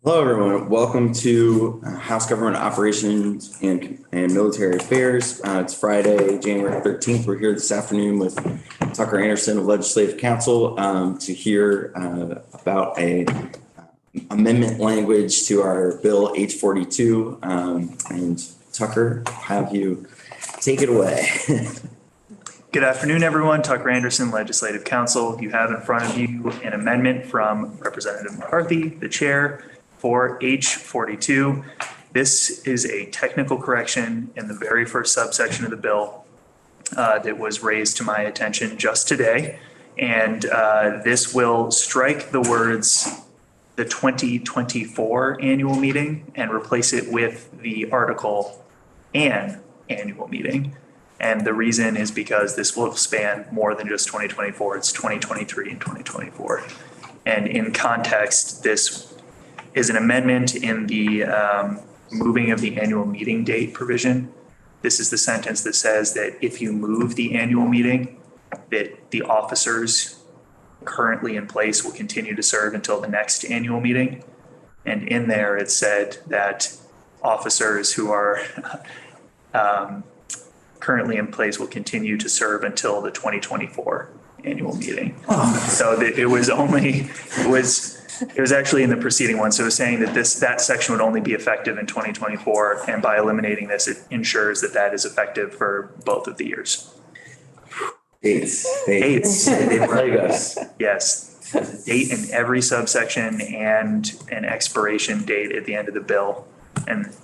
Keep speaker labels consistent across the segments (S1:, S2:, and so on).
S1: Hello, everyone. Welcome to House Government Operations and Military Affairs. It's Friday, January 13th. We're here this afternoon with Tucker Anderson of Legislative Counsel to hear about a amendment language to our bill H42. And Tucker, I'll have you take it away.
S2: Good afternoon, everyone. Tucker Anderson, Legislative Counsel. You have in front of you an amendment from Representative McCarthy, the chair, for H42. This is a technical correction in the very first subsection of the bill that was raised to my attention just today. And this will strike the words the 2024 annual meeting and replace it with the article an annual meeting. And the reason is because this will span more than just 2024. It's 2023 and 2024. And in context, this is an amendment in the moving of the annual meeting date provision. This is the sentence that says that if you move the annual meeting, that the officers currently in place will continue to serve until the next annual meeting. And in there, it said that officers who are currently in place will continue to serve until the 2024 annual meeting. So that it was actually in the preceding one. So it was saying that that section would only be effective in 2024. And by eliminating this, it ensures that that is effective for both of the years.
S1: Dates.
S2: Yes. Date in every subsection and an expiration date at the end of the bill. And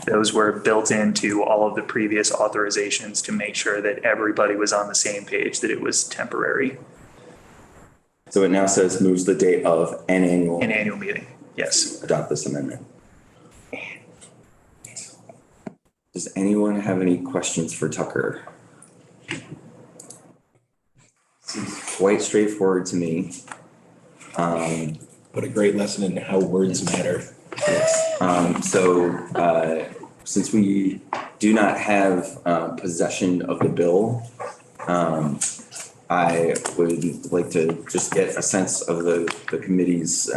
S2: those were built into all of the previous authorizations to make sure that everybody was on the same page, that it was temporary.
S1: So it now says moves the date of an annual
S2: meeting. Yes.
S1: Adopt this amendment. Does anyone have any questions for Tucker? Seems quite straightforward to me.
S3: What a great lesson in how words matter.
S1: Yes. Since we do not have possession of the bill, I would like to just get a sense of the committee's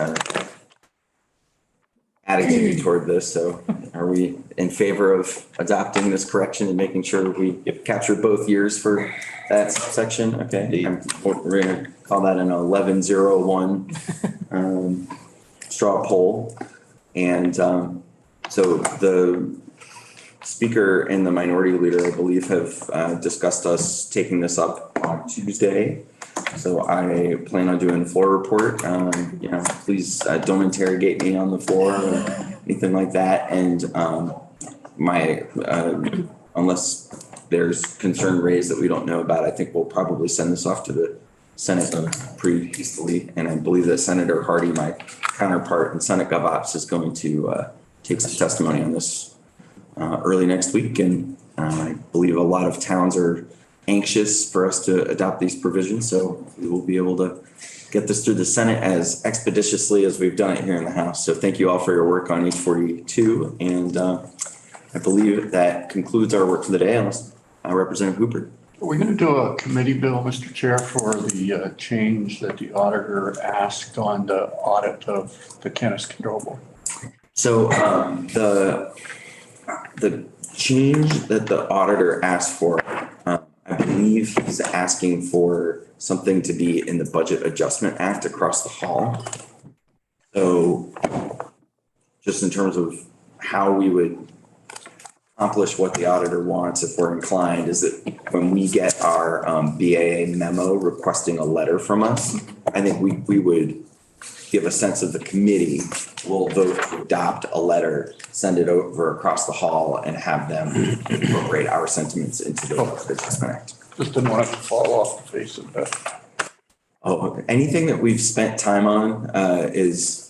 S1: attitude toward this. So are we in favor of adopting this correction and making sure we capture both years for that section? Okay. We're going to call that an 1101 straw poll. And so the speaker and the minority leader, I believe, have discussed us taking this up on Tuesday. So I plan on doing a floor report. Please don't interrogate me on the floor or anything like that. And unless there's concern raised that we don't know about, I think we'll probably send this off to the Senate pretty hastily. And I believe that Senator Hardy, my counterpart in Senate Gov.Ops, is going to take some testimony on this early next week. And I believe a lot of towns are anxious for us to adopt these provisions. So we will be able to get this through the Senate as expeditiously as we've done it here in the House. So thank you all for your work on H42. And I believe that concludes our work for the day. Representative Hooper.
S4: Are we going to do a committee bill, Mr. Chair, for the change that the auditor asked on the audit of the cannabis control board?
S1: So the change that the auditor asked for, I believe he's asking for something to be in the Budget Adjustment Act across the hall. So just in terms of how we would accomplish what the auditor wants, if we're inclined, is that when we get our BAA memo requesting a letter from us, I think we would give a sense of the committee. We'll vote to adopt a letter, send it over across the hall, and have them incorporate our sentiments into the Adjustment Act.
S4: Just didn't want it to fall off the face of that.
S1: Oh, anything that we've spent time on is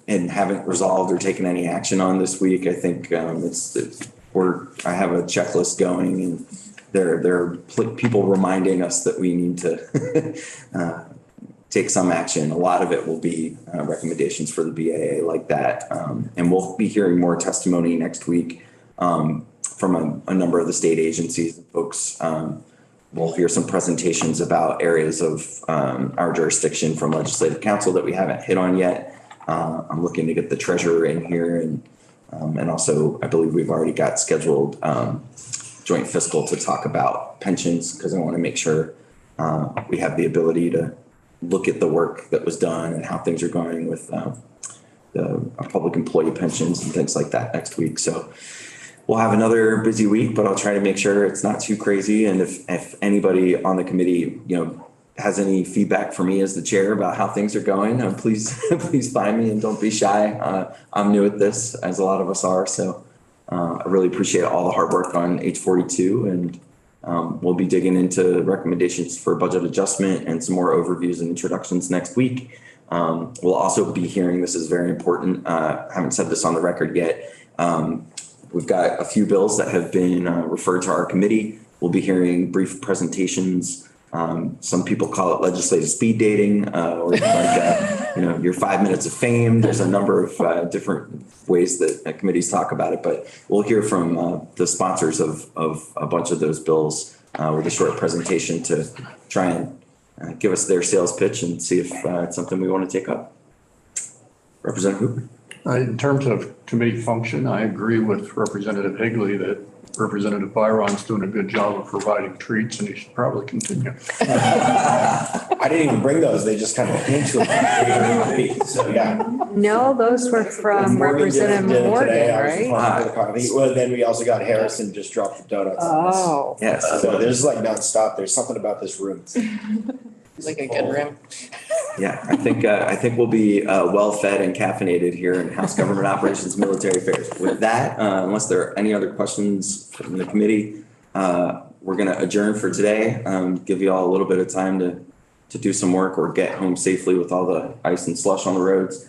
S1: and haven't resolved or taken any action on this week. I think I have a checklist going, and there are people reminding us that we need to take some action. A lot of it will be recommendations for the BAA like that. And we'll be hearing more testimony next week from a number of the state agencies and folks. We'll hear some presentations about areas of our jurisdiction from Legislative Counsel that we haven't hit on yet. I'm looking to get the treasurer in here and also I believe we've already got scheduled joint fiscal to talk about pensions because I want to make sure we have the ability to look at the work that was done and how things are going with the public employee pensions and things like that next week. So we'll have another busy week, but I'll try to make sure it's not too crazy. And if anybody on the committee, has any feedback for me as the chair about how things are going, please, please find me and don't be shy. I'm new at this, as a lot of us are. So I really appreciate all the hard work on H42 and we'll be digging into recommendations for budget adjustment and some more overviews and introductions next week. We'll also be hearing, this is very important, I haven't said this on the record yet. We've got a few bills that have been referred to our committee. We'll be hearing brief presentations. Some people call it legislative speed dating, or like, your 5 minutes of fame. There's a number of different ways that committees talk about it, but we'll hear from the sponsors of a bunch of those bills with a short presentation to try and give us their sales pitch and see if it's something we want to take up. Representative Hooper.
S4: In terms of committee function, I agree with Representative Higley that Representative Byron's doing a good job of providing treats and he should probably continue.
S3: I didn't even bring those. They just kind of came to me. So, yeah.
S5: No, those were from Representative Morgan, right?
S3: Well, then we also got Harrison just dropped the donuts.
S5: Oh.
S1: Yes.
S3: So there's like nonstop. There's something about this room.
S6: Like a good room.
S1: Yeah, I think we'll be well fed and caffeinated here in House Government Operations Military Affairs. With that, unless there are any other questions from the committee, we're going to adjourn for today. Give you all a little bit of time to do some work or get home safely with all the ice and slush on the roads.